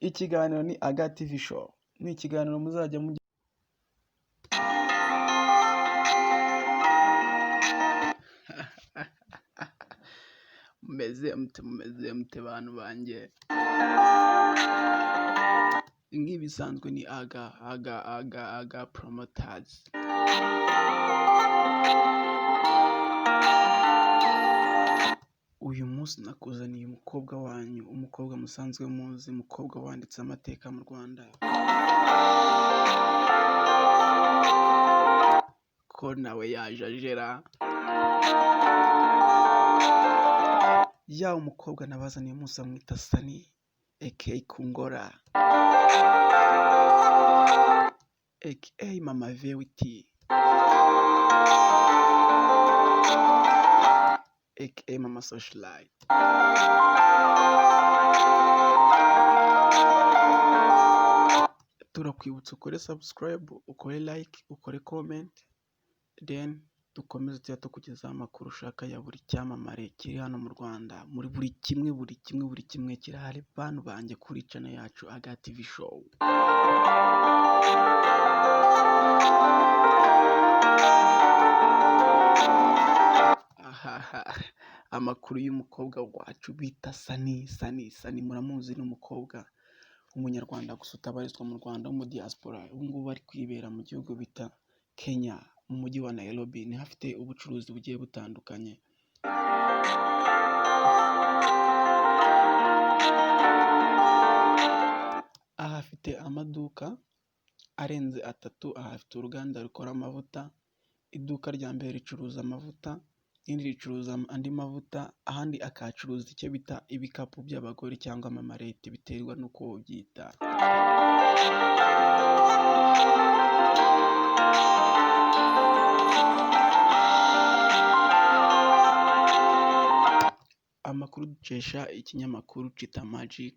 Ikiganiro ni Aga TV show. Ni ikiganiro muzajya mujya mumeze mute bantu banjye. Nk'ibisanzwe ni Aga promoters. Uyu munsi nakuzaniye umukobwa wanyu, umukobwa musanzwe muzi, umukobwa wanditse amateka mu Rwanda. Ko nawe yaje ajera. Ya umukobwa nabazaniye umunsi amwita Sani aka Kungora aka Mama Vewiti aka Mama Socialite. Turakwibutsa ukore subscribe, ukore like, ukore comment, then dukomeze tujya tukugezaho amakuru ushaka ya buri cyamamare kiri hano mu Rwanda, muri buri kimwe kirahari bantu banjye kuri channel yacu Aga TV show. Amakuru y'umukobwa wacu bita Sani. Muramuzi ni umukobwa w'umunyarwanda gusa utabarizwa mu Rwanda, wo mu diaspora. Ubu ngubu ari kwibera mu gihugu bita Kenya, mu mujyi wa Nairobi. Ni hafite ubucuruzi bugiye butandukanye. Aha afite amaduka arenze 3. Aha afite uruganda rukora amavuta. Iduka rya mbere ricuruza amavuta, irindi ricuruza andi mavuta, ahandi akacuruza icyo bita ibikapu by'abagore cyangwa amamarete, biterwa n'uko ubyita. Amakuru dukesha ikinyamakuru Chita Magic.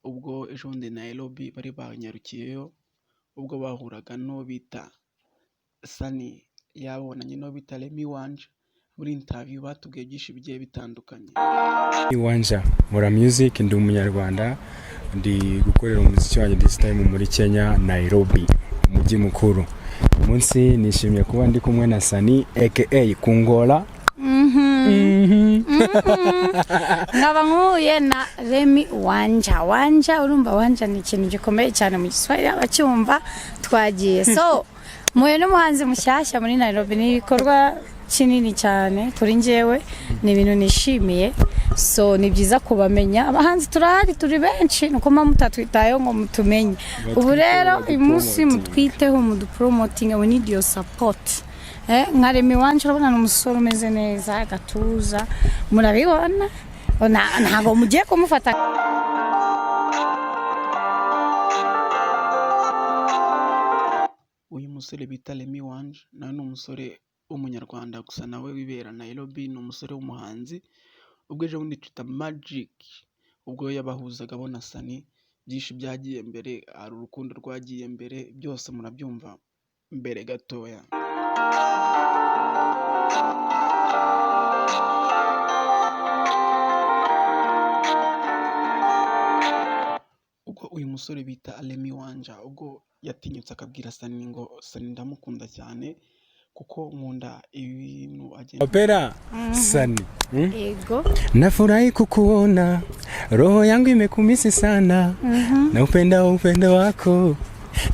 Ubwo ejo bundi Nairobi bari banyarukiyeyo, ubwo bahuraga no bita Sani yabonanye no bita Remy Wanje. Muri interview batubwiye byinshi bigiye bitandukanye. Wanja Mura Music, ndi umunyarwanda, ndi gukorera umuziki wanjye this time muri Kenya, Nairobi, umujyi mukuru. Umunsi nishimiye kuba ndi kumwe na Sani aka Kungora. Nkaba nkuye na Remy Wanja. Urumva Wanja ni ikintu gikomeye cyane mu Giswahili abacyumva. Twagiye so muye n'umuhanzi mushyashya muri Nairobi. Ni ibikorwa kinini cyane kuri njyewe, ni ibintu nishimiye. So ni byiza kubamenya, abahanzi turahari, turi benshi, nuko mutatwitayeho ngo mutumenye. Ubu rero uyu munsi mutwiteho, mudupromoting, we need your support. Nka Remy Wanje urabona n'umusore umeze neza, gatuza, murabibona, ntago mugiye kumufata. Uyu musore bita Remy Wanje nawe ni umusore w'umunyarwanda gusa nawe wibera Nairobi. Ni umusore w'umuhanzi. Ubwo ejo bundi Chita Magic ubwo yabahuzaga bo na Sani, byinshi byagiye mbere, hari urukundo rwagiye mbere, byose murabyumva mbere gatoya. Ubwo uyu musore bita Remy Wanje ubwo yatinyutse akabwira Sani ngo Sani ndamukunda cyane kuko nkunda ibintu agenda. Opera Sani. Ego. Nafurahi kukuona, roho yangu imekumisi sana. Na upendo wako,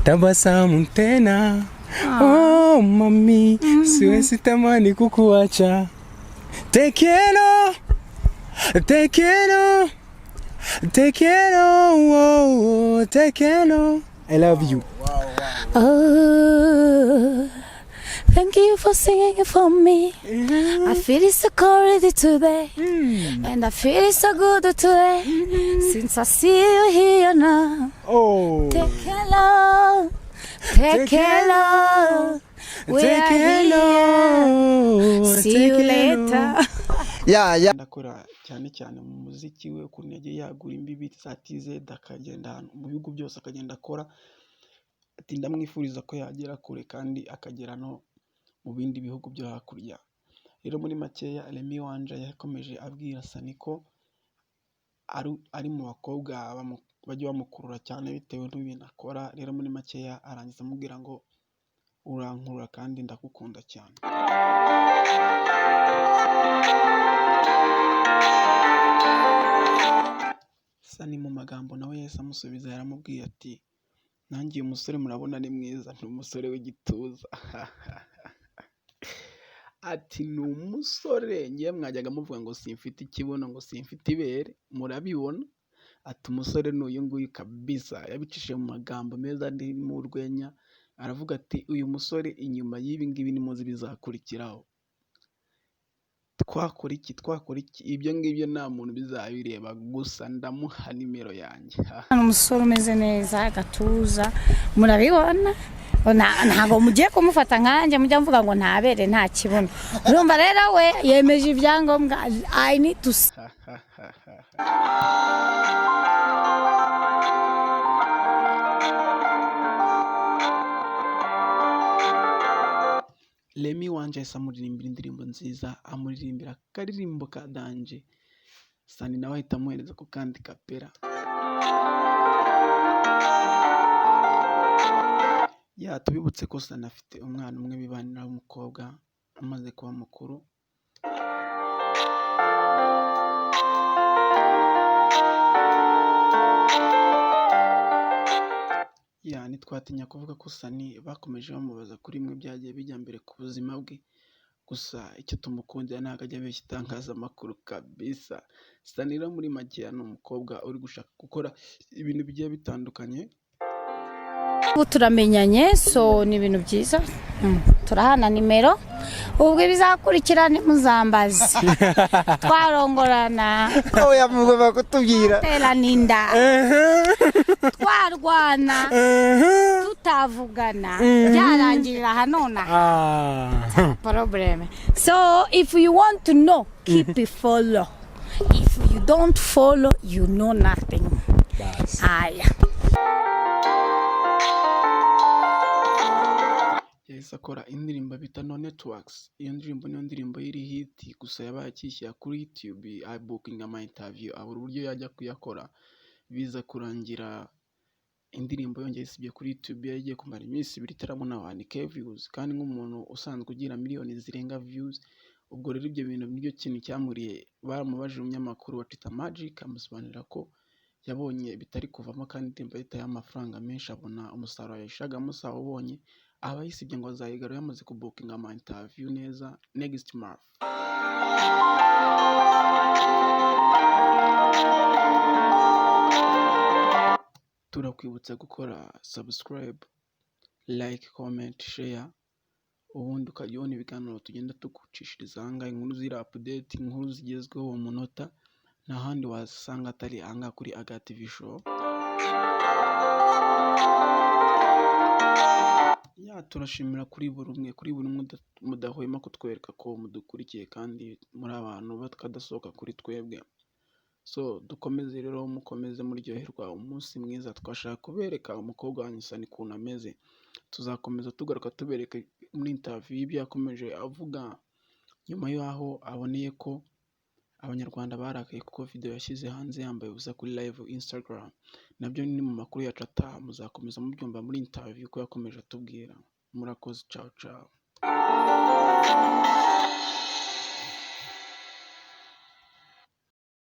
tabasamu tena. Oh mami, siwezi tamani kukuacha. Te quiero, oh, te quiero. I love you. Oh, thank you for singing it for me. I feel it's so cold today, and I feel so good today, since I see you here now. Oh, Te quiero, we are here. See you later. Ndakora cyane mu muziki we, ukuntu yagiye yagura imbibi za TZ akagenda ahantu mu bihugu byose akagenda akora. Ati ndamwifuriza ko yagera kure kandi akagera no mu bindi bihugu byo hakurya. Rero muri makeya Remy Wanje yakomeje abwira Sani ko ari mu bakobwa bajya bamukurura cyane bitewe n'ibintu akora. Rero muri makeya arangiza amubwira ngo urankurura kandi ndagukunda cyane. Sani mu magambo nawe yahise amusubiza, yaramubwiye ati nanjye uyu musore murabona ni mwiza, ni umusore w'igituza. Ati ni umusore ngewe mwajyaga muvuga ngo simfite ikibuno, ngo simfite ibere, murabibona. Ati umusore ni uyu nguyu kabisa. Yabicishije mu magambo meza andi mu rwenya, aravuga ati uyu musore inyuma y'ibi ngibi nimuzi bizakurikiraho. Twakora iki? Ibyo ngibyo nta muntu bizabireba, gusa ndamuha nimero yanjye. Umusore umeze neza, agatuza, murabibona. Ntabwo mugiye kumufata nkanjye mujya mvuga ngo ntabere nta kibuno. Urumva rero we yemeje ibyangombwa. I need to Remy wanje yahise amuririmbira indirimbo nziza, amuririmbira akaririmbo ka danje. Sani nawe ahita amuhereza ku kandi kapera. Tubibutse ko Sani afite umwana umwe bibanira w'umukobwa amaze kuba mukuru. Ntitwatinya kuvuga ko Sani bakomeje bamubaza kuri bimwe byagiye bijya mbere ku buzima bwe, gusa icyo tumukundira ntabwo ajya abeshya itangazamakuru kabisa. Sani rero muri makeya ni umukobwa uri gushaka gukora ibintu bigiye bitandukanye. ubu turamenyanye, so ni ibintu byiza. Turahana nimero, ubwo ibizakurikirana muzambaze. Twarongorana, oya mugomba kutubwira, terana inda, twarwana, tutavugana, byarangirira hanona. Problem. So if you want to know, keep it follow. If you don't follow, you know nothing. Aya. Yahise akora indirimbo bita No Networks. Iyo ndirimbo niyo ndirimbo y'iri hit, gusa yabaye akishyira kuri YouTube, bookinga ama interview, abura uburyo yajya kuyakora. Biza kurangira indirimbo yongeye isibye kuri YouTube, yagiye kumara iminsi 2 itarabona abantu views, kandi nk'umuntu usanzwe ugira miliyoni zirenga views. Ubwo rero ibyo bintu nibyo kintu cyamuriye. Baramubajije umunyamakuru wa Twitter Magic, amusobanurira ko yabonye bitari kuvamo kandi indirimbo yitaye amafaranga menshi, abona umusaruro yashagamo sawa ubonye. Aba yisibye ngo azayigarura yamaze kubookinga ama interview neza next month. Turakwibutsa gukora subscribe, like, comment, share, ubundi ukajya ubona ibiganiro tugenda tugucishiriza ahangaha, inkuru ziri update, inkuru zigezweho mu munota, nta handi wasanga atari ahangaha kuri Aga TV Show. Turashimira kuri buri umwe mudahwema kutwereka ko mudukurikiye kandi muri abantu bakadasohoka kuri twebwe. So dukomeze rero, mukomeze muryoherwa umunsi mwiza. Twashaka kubereka umukobwa wanyu Sani ukuntu ameze. Tuzakomeza tugaruka tubereka muri interview ibyo yakomeje avuga nyuma y'aho aboneye ko abanyarwanda barakaye kuko video yashyize hanze yambaye ubusa kuri live Instagram. Nabyo ni mu makuru yacu ataha, muzakomeza mubyumva muri interview ko yakomeje atubwira. Murakoze, ciao ciao.